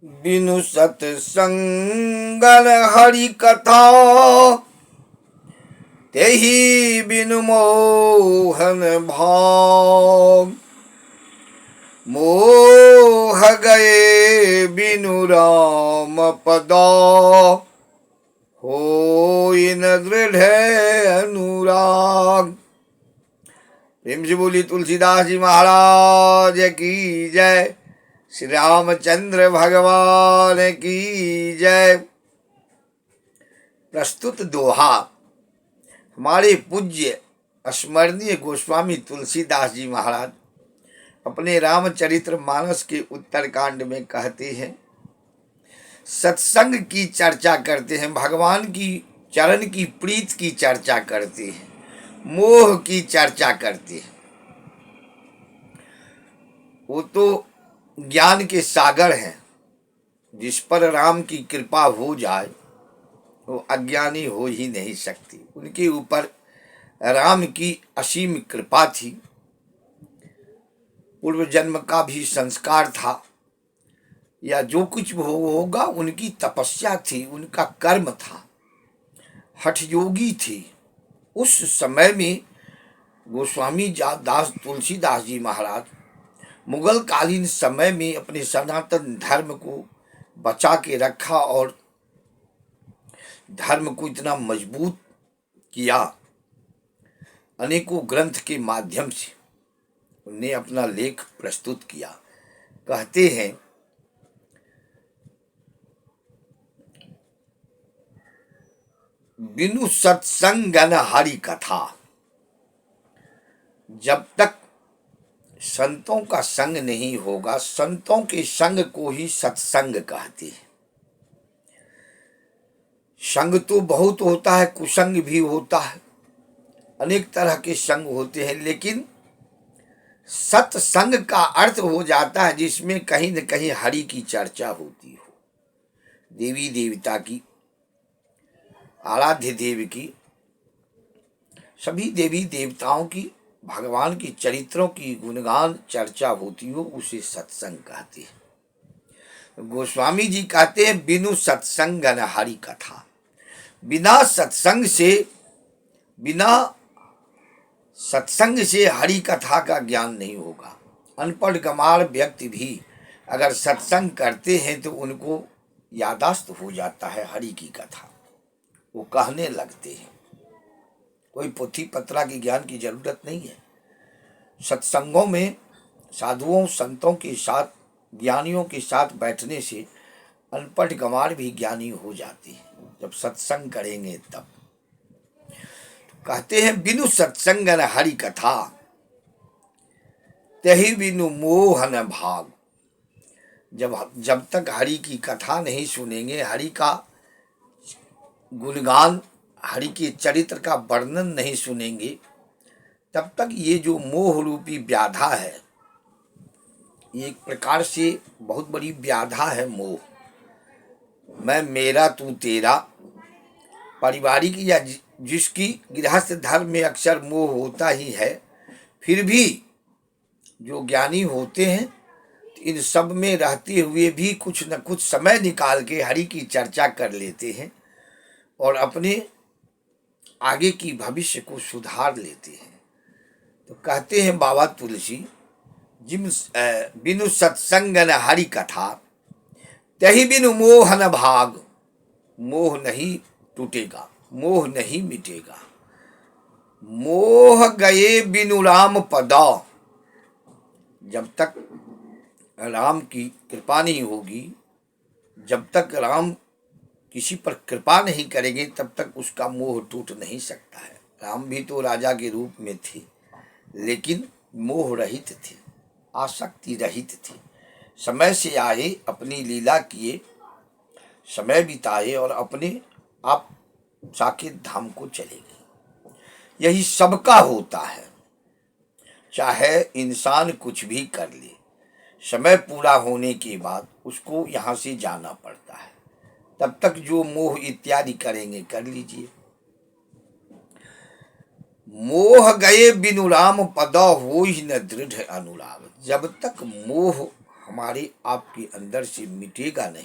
बिनु सत्संगन हरि कथा, तेहि बिनु मोहन भाव। मोह गए बिनु राम पदा, होई न दृढ़ अनुराग। प्रेम से बोली तुलसीदास जी महाराज की जय। श्री रामचंद्र भगवान की जय। प्रस्तुत दोहा हमारे पूज्य स्मरणीय गोस्वामी तुलसीदास जी महाराज अपने रामचरित्र मानस के उत्तरकांड में कहते हैं, सत्संग की चर्चा करते हैं, भगवान की चरण की प्रीत की चर्चा करते हैं, मोह की चर्चा करते हैं। वो तो ज्ञान के सागर हैं, जिस पर राम की कृपा हो जाए वो अज्ञानी हो ही नहीं सकती। उनके ऊपर राम की असीम कृपा थी, पूर्व जन्म का भी संस्कार था, या जो कुछ होगा उनकी तपस्या थी, उनका कर्म था, हठ योगी थी। उस समय में गोस्वामी दास तुलसीदास जी महाराज मुगल कालीन समय में अपने सनातन धर्म को बचा के रखा और धर्म को इतना मजबूत किया, अनेकों ग्रंथ के माध्यम से उन्हें अपना लेख प्रस्तुत किया। कहते हैं, बिनु सत्संगन हरि कथा। जब तक संतों का संग नहीं होगा, संतों के संग को ही सत्संग कहते हैं। संग तो बहुत होता है, कुसंग भी होता है, अनेक तरह के संग होते हैं, लेकिन सत्संग का अर्थ हो जाता है जिसमें कहीं न कहीं हरि की चर्चा होती हो, देवी देवता की, आराध्य देव की, सभी देवी देवताओं की, भगवान की चरित्रों की गुणगान चर्चा होती हो, उसे सत्संग कहते हैं। गोस्वामी जी कहते हैं, बिनु सत्संग न हरि कथा। बिना सत्संग से हरि कथा का ज्ञान नहीं होगा। अनपढ़ गंवार व्यक्ति भी अगर सत्संग करते हैं तो उनको यादाश्त हो जाता है हरि की कथा, वो कहने लगते हैं। कोई पोथी पत्रा की ज्ञान की जरूरत नहीं है। सत्संगों में साधुओं संतों के साथ, ज्ञानियों के साथ बैठने से अनपढ़ गंवार भी ज्ञानी हो जाते हैं, जब सत्संग करेंगे तब। तो कहते हैं, बिनु सत्संग न हरि कथा, तहि बिनु मोह न भाग। जब तक हरि की कथा नहीं सुनेंगे, हरि का गुणगान, हरि के चरित्र का वर्णन नहीं सुनेंगे, तब तक ये जो मोह रूपी व्याधा है, ये एक प्रकार से बहुत बड़ी व्याधा है मोह। मैं मेरा तू तेरा, पारिवारिक या जिसकी गृहस्थ धर्म में अक्सर मोह होता ही है, फिर भी जो ज्ञानी होते हैं इन सब में रहते हुए भी कुछ न कुछ समय निकाल के हरि की चर्चा कर लेते हैं और अपने आगे की भविष्य को सुधार लेते हैं। तो कहते हैं बाबा तुलसी, बिनु सत्संग न हरि कथा, तहि बिनु मोह न भाग। मोह नहीं टूटेगा, मोह नहीं मिटेगा। मोह गए बिनु राम पदा। जब तक राम की कृपा नहीं होगी, जब तक राम किसी पर कृपा नहीं करेंगे, तब तक उसका मोह टूट नहीं सकता है। राम भी तो राजा के रूप में थे, लेकिन मोह रहित थे, आसक्ति रहित थे। समय से आए, अपनी लीला किए, समय बिताए और अपने आप साकेत धाम को चले गए। यही सबका होता है, चाहे इंसान कुछ भी कर ले, समय पूरा होने के बाद उसको यहाँ से जाना पड़ता है। तब तक जो मोह इत्यादि करेंगे कर लीजिए। मोह गए बिनु राम पदा, होई न दृढ़ अनुराग। जब तक मोह हमारे आपके अंदर से मिटेगा नहीं।